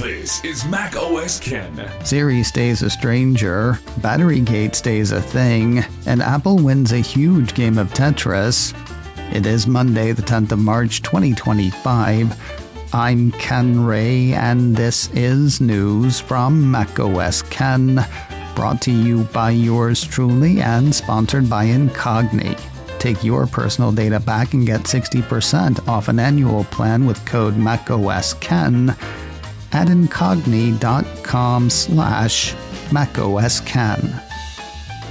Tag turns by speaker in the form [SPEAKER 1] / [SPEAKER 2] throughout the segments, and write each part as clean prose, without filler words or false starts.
[SPEAKER 1] This is Mac OS Ken.
[SPEAKER 2] Siri stays a stranger, Batterygate stays a thing, and Apple wins a huge game of Tetris. It is Monday, the 10th of March, 2025. I'm Ken Ray, and this is news from Mac OS Ken, brought to you by yours truly and sponsored by Incogni. Take your personal data back and get 60% off an annual plan with code MacOSKen at incogni.com/MacOSKen.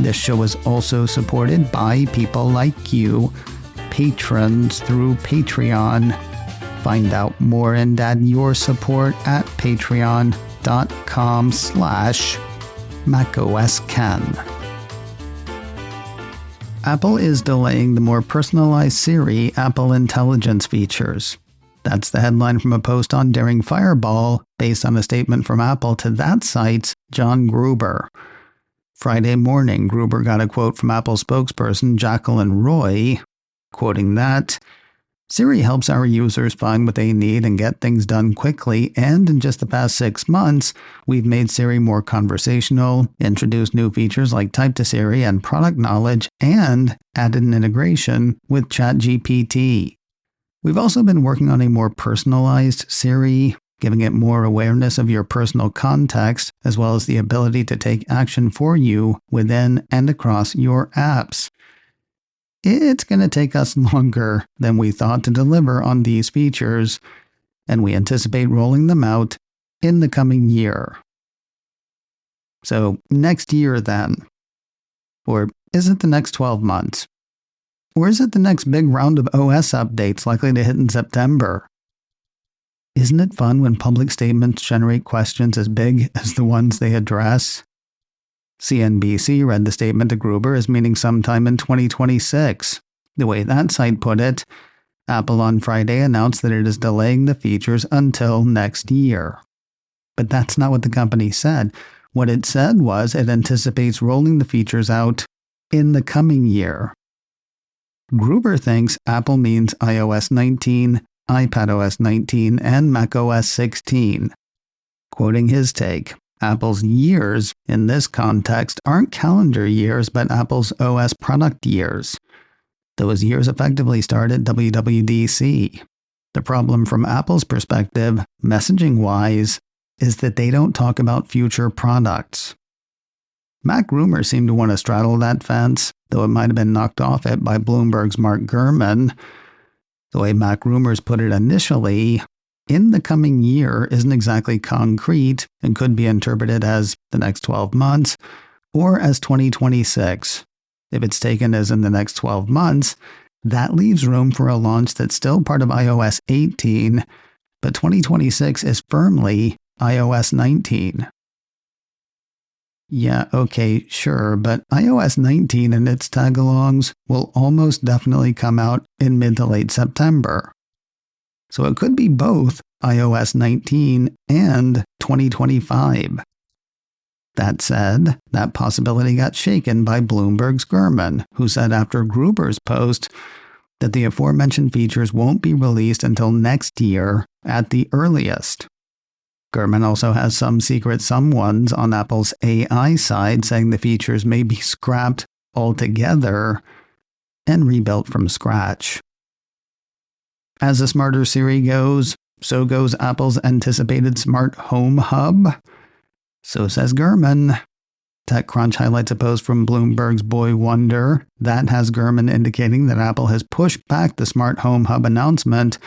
[SPEAKER 2] This show is also supported by people like you, patrons through Patreon. Find out more and add your support at patreon.com/MacOSKen. Apple is delaying the more personalized Siri Apple Intelligence features. That's the headline from a post on Daring Fireball, based on a statement from Apple to that site's John Gruber. Friday morning, Gruber got a quote from Apple spokesperson Jacqueline Roy, quoting that, "Siri helps our users find what they need and get things done quickly, and in just the past 6 months, we've made Siri more conversational, introduced new features like Type to Siri and product knowledge, and added an integration with ChatGPT. We've also been working on a more personalized Siri, giving it more awareness of your personal context, as well as the ability to take action for you within and across your apps. It's going to take us longer than we thought to deliver on these features, and we anticipate rolling them out in the coming year." So next year then? Or is it the next 12 months? Or is it the next big round of OS updates likely to hit in September? Isn't it fun when public statements generate questions as big as the ones they address? CNBC read the statement to Gruber as meaning sometime in 2026. The way that site put it, Apple on Friday announced that it is delaying the features until next year. But that's not what the company said. What it said was it anticipates rolling the features out in the coming year. Gruber thinks Apple means iOS 19, iPadOS 19, and macOS 16. Quoting his take, Apple's years in this context aren't calendar years, but Apple's OS product years. Those years effectively start at WWDC. The problem from Apple's perspective, messaging-wise, is that they don't talk about future products. Mac rumors seem to want to straddle that fence, though it might have been knocked off it by Bloomberg's Mark Gurman. The way Mac rumors put it initially, in the coming year isn't exactly concrete and could be interpreted as the next 12 months or as 2026. If it's taken as in the next 12 months, that leaves room for a launch that's still part of iOS 18, but 2026 is firmly iOS 19. Yeah, okay, sure, but iOS 19 and its tagalongs will almost definitely come out in mid to late September. So it could be both iOS 19 and 2025. That said, that possibility got shaken by Bloomberg's Gurman, who said after Gruber's post that the aforementioned features won't be released until next year at the earliest. Gurman also has some secret someones on Apple's AI side saying the features may be scrapped altogether and rebuilt from scratch. As a smarter Siri goes, so goes Apple's anticipated smart home hub. So says Gurman. TechCrunch highlights a post from Bloomberg's Boy Wonder that has Gurman indicating that Apple has pushed back the smart home hub announcement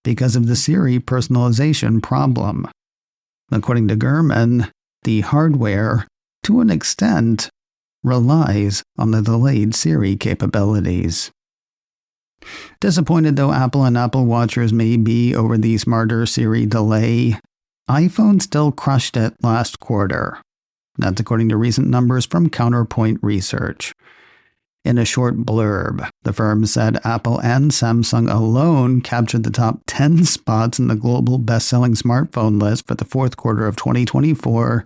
[SPEAKER 2] because of the Siri personalization problem. According to Gurman, the hardware, to an extent, relies on the delayed Siri capabilities. Disappointed though Apple and Apple Watchers may be over the smarter Siri delay, iPhone still crushed it last quarter. That's according to recent numbers from Counterpoint Research. In a short blurb, the firm said Apple and Samsung alone captured the top 10 spots in the global best-selling smartphone list for the fourth quarter of 2024,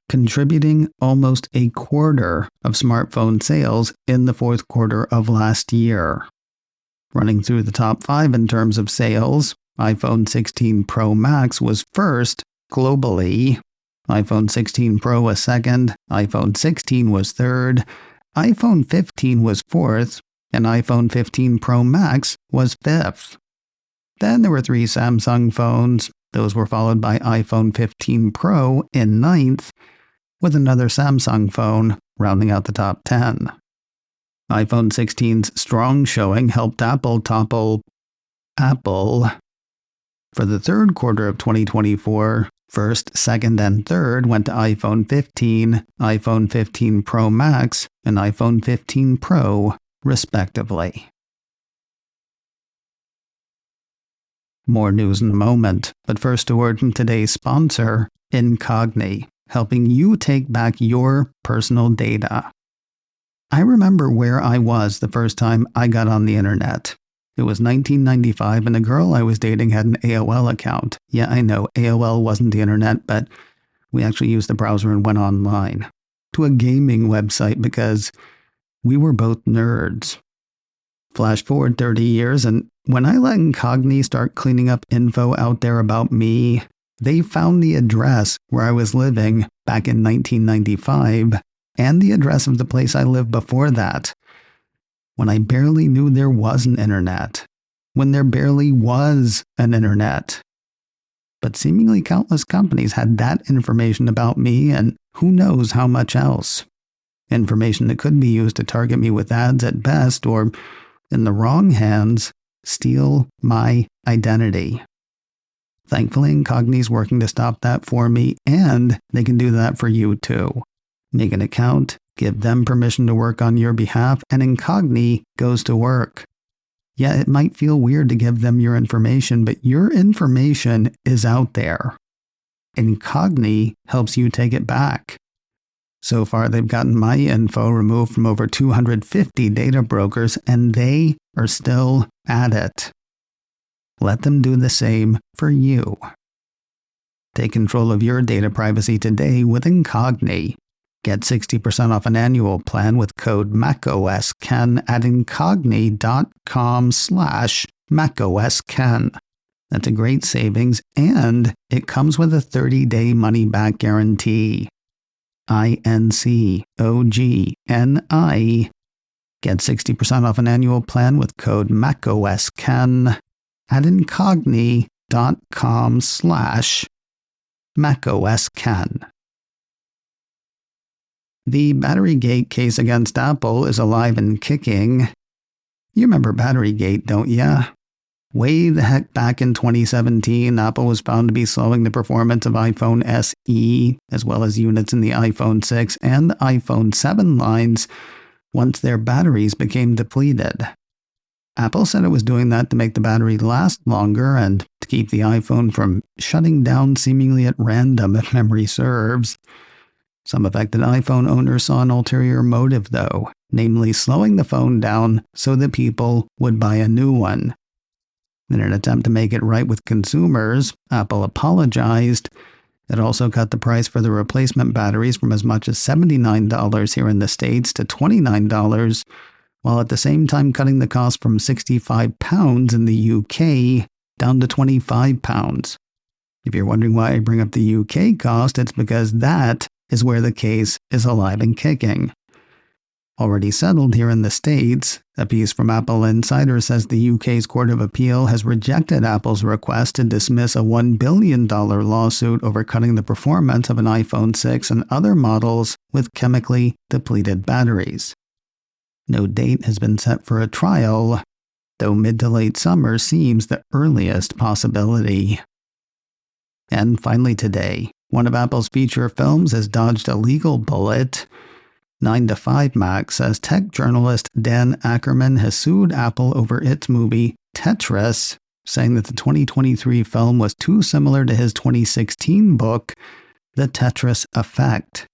[SPEAKER 2] contributing almost a quarter of smartphone sales in the fourth quarter of last year. Running through the top 5 in terms of sales, iPhone 16 Pro Max was first globally. iPhone 16 Pro was second, iPhone 16 was third, iPhone 15 was fourth, and iPhone 15 Pro Max was fifth. Then there were 3 Samsung phones. Those were followed by iPhone 15 Pro in ninth, with another Samsung phone rounding out the top 10. iPhone 16's strong showing helped Apple topple Apple. For the third quarter of 2024, first, second, and third went to iPhone 15, iPhone 15 Pro Max, and iPhone 15 Pro, respectively. More news in a moment, but first a word from today's sponsor, Incogni, helping you take back your personal data. I remember where I was the first time I got on the internet. It was 1995 and a girl I was dating had an AOL account. Yeah, I know, AOL wasn't the internet, but we actually used the browser and went online. To a gaming website because we were both nerds. Flash forward 30 years and when I let Incogni start cleaning up info out there about me, they found the address where I was living back in 1995 and the address of the place I lived before that, when I barely knew there was an internet, when there barely was an internet. But seemingly countless companies had that information about me and who knows how much else. Information that could be used to target me with ads at best or, in the wrong hands, steal my identity. Thankfully, Incogni's working to stop that for me, and they can do that for you too. Make an account, give them permission to work on your behalf, and Incogni goes to work. Yeah, it might feel weird to give them your information, but your information is out there. Incogni helps you take it back. So far, they've gotten my info removed from over 250 data brokers, and they are still at it. Let them do the same for you. Take control of your data privacy today with Incogni. Get 60% off an annual plan with code MacOSKen at incogni.com/MacOSKen. That's a great savings, and it comes with a 30-day money-back guarantee. INCOGNI. Get 60% off an annual plan with code MacOSKen at incogni.com/MacOSKen. The Batterygate case against Apple is alive and kicking. You remember Batterygate, don't ya? Way the heck back in 2017, Apple was found to be slowing the performance of iPhone SE, as well as units in the iPhone 6 and iPhone 7 lines, once their batteries became depleted. Apple said it was doing that to make the battery last longer and to keep the iPhone from shutting down seemingly at random if memory serves. Some affected iPhone owners saw an ulterior motive, though, namely slowing the phone down so that people would buy a new one. In an attempt to make it right with consumers, Apple apologized. It also cut the price for the replacement batteries from as much as $79 here in the States to $29, while at the same time cutting the cost from £65 in the UK down to £25. If you're wondering why I bring up the UK cost, it's because that is where the case is alive and kicking. Already settled here in the States, a piece from Apple Insider says the UK's Court of Appeal has rejected Apple's request to dismiss a $1 billion lawsuit over cutting the performance of an iPhone 6 and other models with chemically depleted batteries. No date has been set for a trial, though mid to late summer seems the earliest possibility. And finally today, one of Apple's feature films has dodged a legal bullet. 9 to 5 Mac says tech journalist Dan Ackerman has sued Apple over its movie Tetris, saying that the 2023 film was too similar to his 2016 book, The Tetris Effect.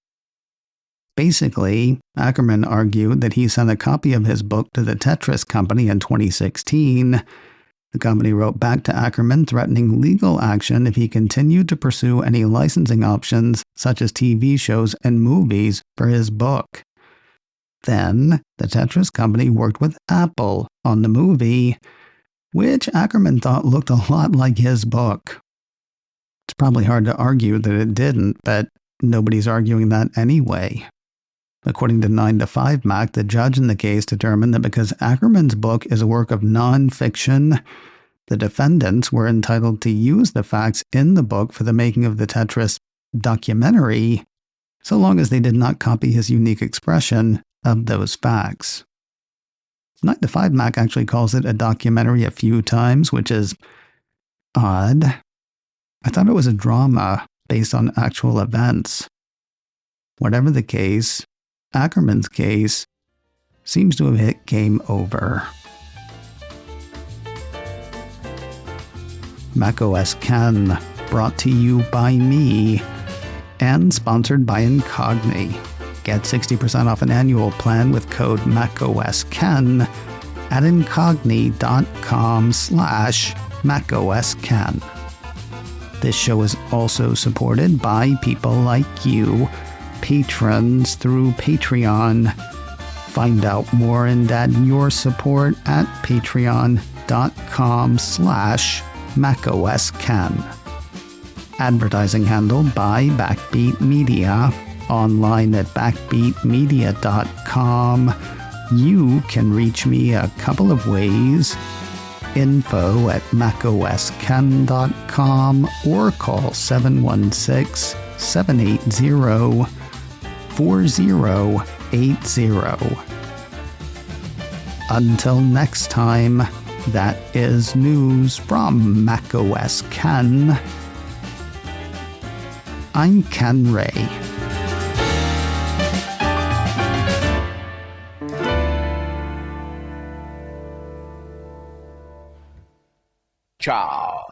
[SPEAKER 2] Basically, Ackerman argued that he sent a copy of his book to the Tetris company in 2016. The company wrote back to Ackerman threatening legal action if he continued to pursue any licensing options, such as TV shows and movies, for his book. Then, the Tetris company worked with Apple on the movie, which Ackerman thought looked a lot like his book. It's probably hard to argue that it didn't, but nobody's arguing that anyway. According to 9 to 5 Mac, the judge in the case determined that because Ackerman's book is a work of non-fiction, the defendants were entitled to use the facts in the book for the making of the Tetris documentary, so long as they did not copy his unique expression of those facts. 9 to 5 Mac actually calls it a documentary a few times, which is odd. I thought it was a drama based on actual events. Whatever the case, Ackerman's case seems to have hit game over. macOS Ken, brought to you by me and sponsored by Incogni. Get 60% off an annual plan with code macOSKen at incogni.com/macOSKen. This show is also supported by people like you, patrons through Patreon. Find out more and add your support at patreon.com/macOSKen. Advertising handled by Backbeat Media. Online at backbeatmedia.com. You can reach me a couple of ways. Info at macosken.com or call 716-780-4080. Until next time, that is news from macOS Ken. I'm Ken Ray.
[SPEAKER 3] Ciao.